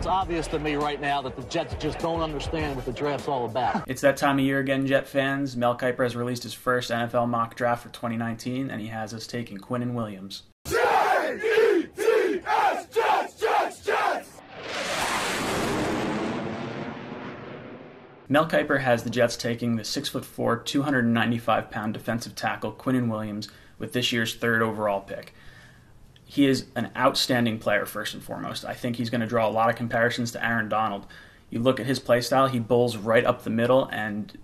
It's obvious to me right now that the Jets just don't understand what the draft's all about. It's that time of year again, Jet fans. Mel Kiper has released his first NFL mock draft for 2019, and he has us taking Quinton Williams. J-E-T-S, Jets, Jets, Jets! Mel Kiper has the Jets taking the 6'4", 295-pound defensive tackle Quinton Williams with this year's third overall pick. He is an outstanding player, first and foremost. I think he's going to draw a lot of comparisons to Aaron Donald. You look at his play style, he bowls right up the middle and,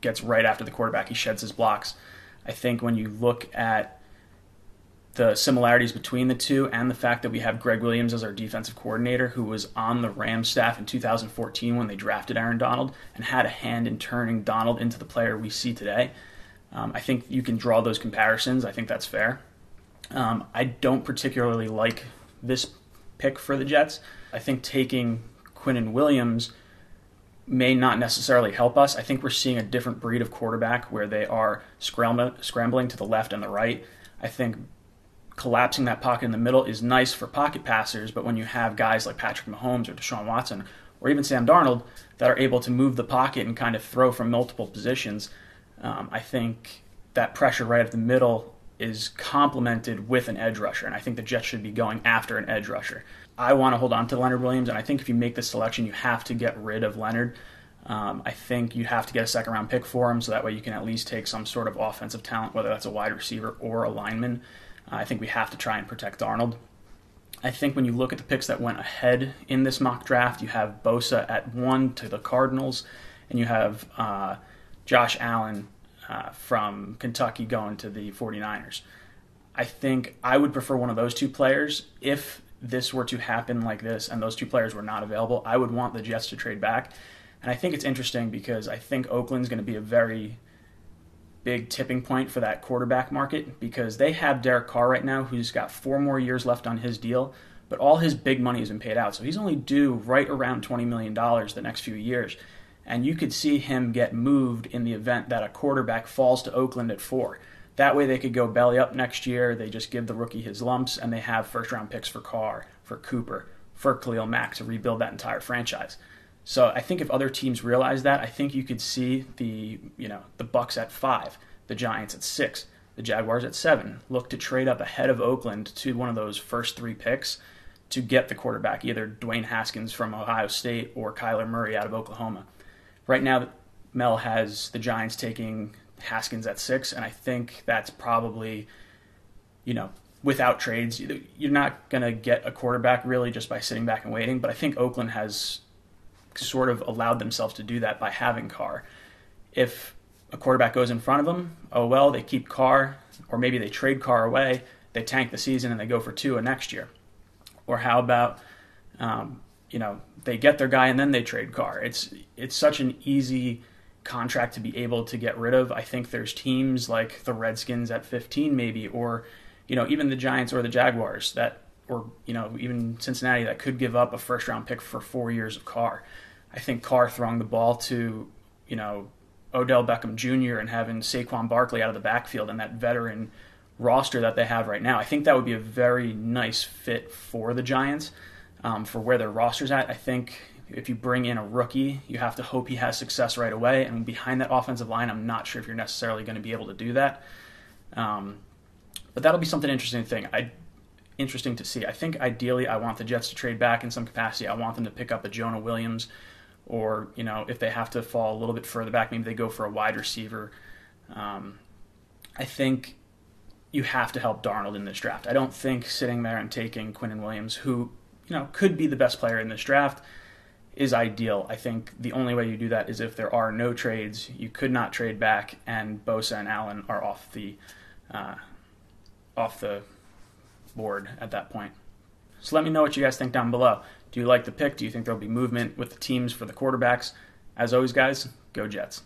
gets right after the quarterback. He sheds his blocks. I think when you look at the similarities between the two and the fact that we have Greg Williams as our defensive coordinator, who was on the Rams staff in 2014 when they drafted Aaron Donald and had a hand in turning Donald into the player we see today, I think you can draw those comparisons. I think that's fair. I don't particularly like this pick for the Jets. I think taking Quinton Williams may not necessarily help us. I think we're seeing a different breed of quarterback where they are scrambling to the left and the right. I think collapsing that pocket in the middle is nice for pocket passers, but when you have guys like Patrick Mahomes or Deshaun Watson or even Sam Darnold that are able to move the pocket and kind of throw from multiple positions, I think that pressure right at the middle is complemented with an edge rusher, and I think the Jets should be going after an edge rusher. I want to hold on to Leonard Williams, and I think if you make this selection, you have to get rid of Leonard. I think you have to get a second-round pick for him, so that way you can at least take some sort of offensive talent, whether that's a wide receiver or a lineman. I think we have to try and protect Darnold. I think when you look at the picks that went ahead in this mock draft, you have Bosa at 1 to the Cardinals, and you have Josh Allen from Kentucky going to the 49ers. I think I would prefer one of those two players. If this were to happen like this and those two players were not available, I would want the Jets to trade back. And I think it's interesting because I think Oakland's going to be a very big tipping point for that quarterback market because they have Derek Carr right now who's got 4 more years left on his deal, but all his big money has been paid out. So he's only due right around $20 million the next few years. And you could see him get moved in the event that a quarterback falls to Oakland at 4. That way they could go belly up next year. They just give the rookie his lumps, and they have first-round picks for Carr, for Cooper, for Khalil Mack to rebuild that entire franchise. So I think if other teams realize that, I think you could see the Bucs at 5, the Giants at 6, the Jaguars at 7, look to trade up ahead of Oakland to one of those first 3 picks to get the quarterback, either Dwayne Haskins from Ohio State or Kyler Murray out of Oklahoma. Right now, Mel has the Giants taking Haskins at 6, and I think that's probably, without trades, you're not going to get a quarterback really just by sitting back and waiting, but I think Oakland has sort of allowed themselves to do that by having Carr. If a quarterback goes in front of them, oh well, they keep Carr, or maybe they trade Carr away, they tank the season and they go for Tua next year. Or how about, they get their guy and then they trade Carr. It's such an easy contract to be able to get rid of. I think there's teams like the Redskins at 15 maybe, or even the Giants or the Jaguars that, or even Cincinnati that could give up a first round pick for 4 years of Carr. I think Carr throwing the ball to Odell Beckham Jr. and having Saquon Barkley out of the backfield and that veteran roster that they have right now, I think that would be a very nice fit for the Giants. For where their roster's at, I think if you bring in a rookie, you have to hope he has success right away. And behind that offensive line, I'm not sure if you're necessarily going to be able to do that. But that'll be something interesting to see. I think ideally I want the Jets to trade back in some capacity. I want them to pick up a Jonah Williams, or if they have to fall a little bit further back, maybe they go for a wide receiver. I think you have to help Darnold in this draft. I don't think sitting there and taking Quinton Williams, who could be the best player in this draft, is ideal. I think the only way you do that is if there are no trades. You could not trade back, and Bosa and Allen are off the board at that point. So let me know what you guys think down below. Do you like the pick? Do you think there'll be movement with the teams for the quarterbacks? As always, guys, go Jets.